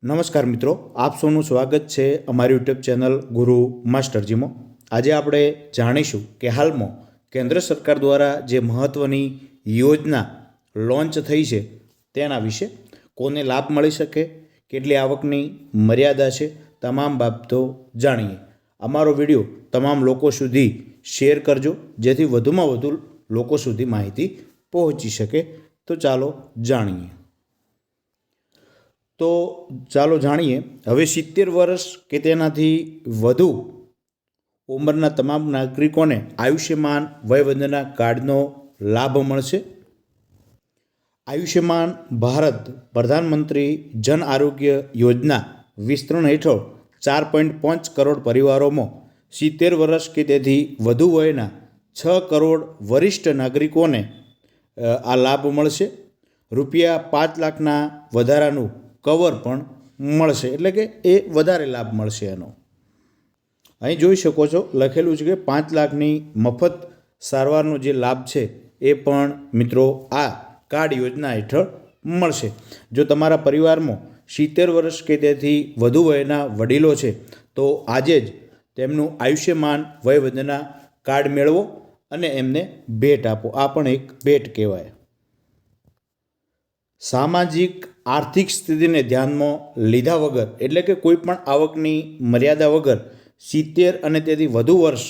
નમસ્કાર મિત્રો, આપ સૌનું સ્વાગત છે અમારી યુટ્યુબ ચેનલ ગુરુ માસ્ટરજીમાં। આજે આપણે જાણીશું કે હાલમાં કેન્દ્ર સરકાર દ્વારા જે મહત્ત્વની યોજના લોન્ચ થઈ છે તેના વિશે, કોને લાભ મળી શકે, કેટલી આવકની મર્યાદા છે, તમામ બાબતો જાણીએ। અમારો વિડીયો તમામ લોકો સુધી શેર કરજો જેથી વધુમાં વધુ લોકો સુધી માહિતી પહોંચી શકે। તો ચાલો જાણીએ। તો ચાલો જાણીએ। હવે 70 વર્ષ કે તેનાથી વધુ ઉંમરના તમામ નાગરિકોને આયુષ્યમાન વયવંદના કાર્ડનો લાભ મળશે। આયુષ્યમાન ભારત પ્રધાનમંત્રી જન આરોગ્ય યોજના વિસ્તરણ હેઠળ 4.5 કરોડ પરિવારોમાં 70 વર્ષ કે તેથી વધુ વયના 6 કરોડ વરિષ્ઠ નાગરિકોને આ લાભ મળશે। રૂપિયા 5 લાખના વધારાનું કવર પણ મળશે, એટલે કે એ વધારે લાભ મળશે એનો। અહીં જોઈ શકો છો લખેલું છે કે 5 લાખની મફત સારવારનો જે લાભ છે એ પણ મિત્રો આ કાર્ડ યોજના હેઠળ મળશે। જો તમારા પરિવારમાં 70 વર્ષ કે તેથી વધુ વયના વડીલો છે તો આજે જ તેમનું આયુષ્યમાન વયવંદના કાર્ડ મેળવો અને એમને ભેટ આપો। આ પણ એક ભેટ કહેવાય। સામાજિક આર્થિક સ્થિતિને ધ્યાનમાં લીધા વગર, એટલે કે કોઈ પણ આવકની મર્યાદા વગર 70 અને તેથી વધુ વર્ષ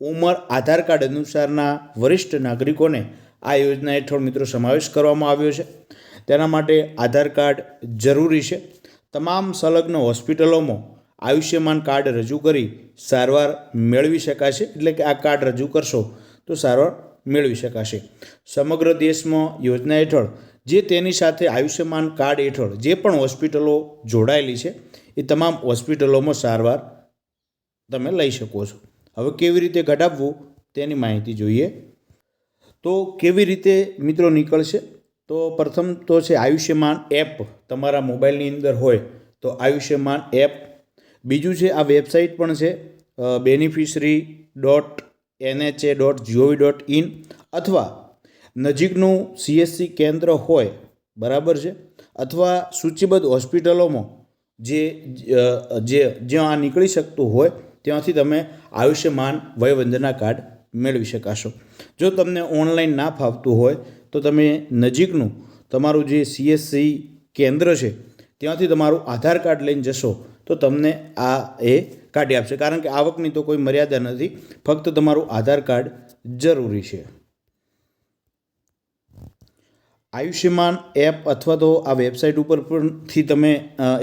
ઉંમર આધાર કાર્ડ અનુસારના વરિષ્ઠ નાગરિકોને આ યોજના હેઠળ મિત્રો સમાવેશ કરવામાં આવ્યો છે। તેના માટે આધાર કાર્ડ જરૂરી છે। તમામ સંલગ્ન હોસ્પિટલોમાં આયુષ્યમાન કાર્ડ રજૂ કરી સારવાર મેળવી શકાશે, એટલે કે આ કાર્ડ રજૂ કરશો તો સારવાર મેળવી શકાશે। સમગ્ર દેશમાં યોજના હેઠળ જે તેની સાથે આયુષ્યમાન કાર્ડ હેઠળ જે પણ હોસ્પિટલો જોડાયેલી છે એ તમામ હોસ્પિટલોમાં સારવાર તમે લઈ શકો છો। હવે કેવી રીતે ઘટાડવું તેની માહિતી જોઈએ। તો કેવી રીતે મિત્રો નીકળશે? તો પ્રથમ તો છે આયુષ્યમાન એપ, તમારા મોબાઈલની અંદર હોય તો આયુષ્યમાન એપ। બીજું છે આ વેબસાઇટ પણ છે beneficiary.nha.gov.in અથવા નજીકનું CSC કેન્દ્ર હોય, બરાબર છે, અથવા સૂચિબદ્ધ હોસ્પિટલોમાં જ્યાં આ નીકળી શકતું હોય ત્યાંથી તમે આયુષ્યમાન વયવંદના કાર્ડ મેળવી શકાશો। જો તમને ઓનલાઈન ના ફાવતું હોય તો તમે નજીકનું તમારું જે CSC કેન્દ્ર છે ત્યાંથી તમારું આધાર કાર્ડ લઈને જશો તો તમને એ કાઢી આપશે, કારણ કે આવકની તો કોઈ મર્યાદા નથી, ફક્ત તમારું આધાર કાર્ડ જરૂરી છે। આયુષ્યમાન એપ અથવા તો આ વેબસાઇટ ઉપર પરથી તમે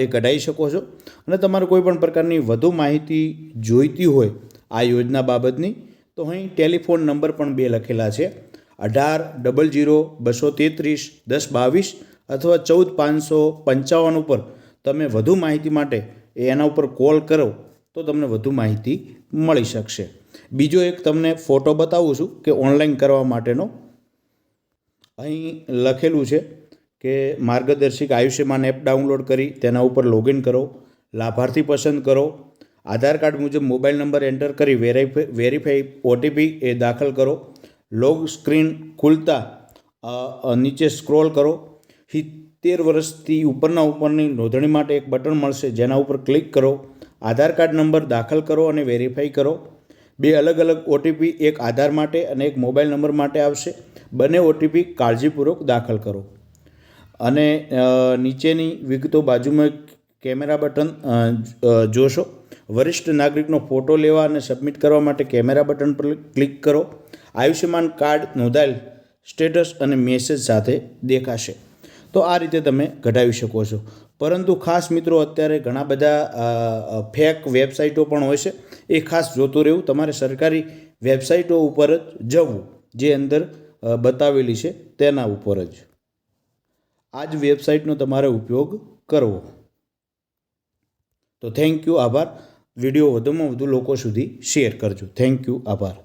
એ કઢાવી શકો છો। અને તમારે કોઈ પણ પ્રકારની વધુ માહિતી જોઈતી હોય આ યોજના બાબતની તો અહીં ટેલિફોન નંબર પણ 2 લખેલા છે, 1800-233-1022 અથવા 14555 ઉપર તમે વધુ માહિતી માટે એના ઉપર કોલ કરો તો તમને વધુ માહિતી મળી શકશે। બીજો એક તમને ફોટો બતાવું છું કે ઓનલાઈન કરવા માટેનો। અહીં લખેલું છે કે માર્ગદર્શિક આયુષ્યમાન એપ ડાઉનલોડ કરી તેના ઉપર લોગિન કરો, લાભાર્થી પસંદ કરો, આધાર કાર્ડ મુજબ મોબાઈલ નંબર એન્ટર કરી વેરીફાઈ OTP એ દાખલ કરો, લોગ સ્ક્રીન ખુલતા નીચે સ્ક્રોલ કરો, 70 વર્ષથી ઉપરની નોંધણી માટે એક બટન મળશે જેના ઉપર ક્લિક કરો, આધાર કાર્ડ નંબર દાખલ કરો અને વેરીફાઈ કરો। 2 અલગ અલગ OTP, એક આધાર માટે અને એક મોબાઈલ નંબર માટે આવશે। બંને OTP કાળજીપૂર્વક દાખલ કરો અને નીચેની વિગતો બાજુમાં કેમેરા બટન જોશો। વરિષ્ઠ નાગરિકનો ફોટો લેવા અને સબમિટ કરવા માટે કેમેરા બટન પર ક્લિક કરો। આયુષ્યમાન કાર્ડ નોંધાયેલ સ્ટેટસ અને મેસેજ સાથે દેખાશે। તો આ રીતે તમે કઢાવી શકો છો। પરંતુ ખાસ મિત્રો અત્યારે ઘણા બધા ફેક વેબસાઇટો પણ હોય છે, એ ખાસ જોતું રહેવું, તમારે સરકારી વેબસાઇટો ઉપર જ જવું જે અંદર બતાવેલી છે તેના ઉપર જ આ જ વેબસાઇટનો તમારે ઉપયોગ કરવો। તો થેન્ક યુ, આભાર। વિડીયો વધુમાં વધુ લોકો સુધી શેર કરજો। થેન્ક યુ, આભાર।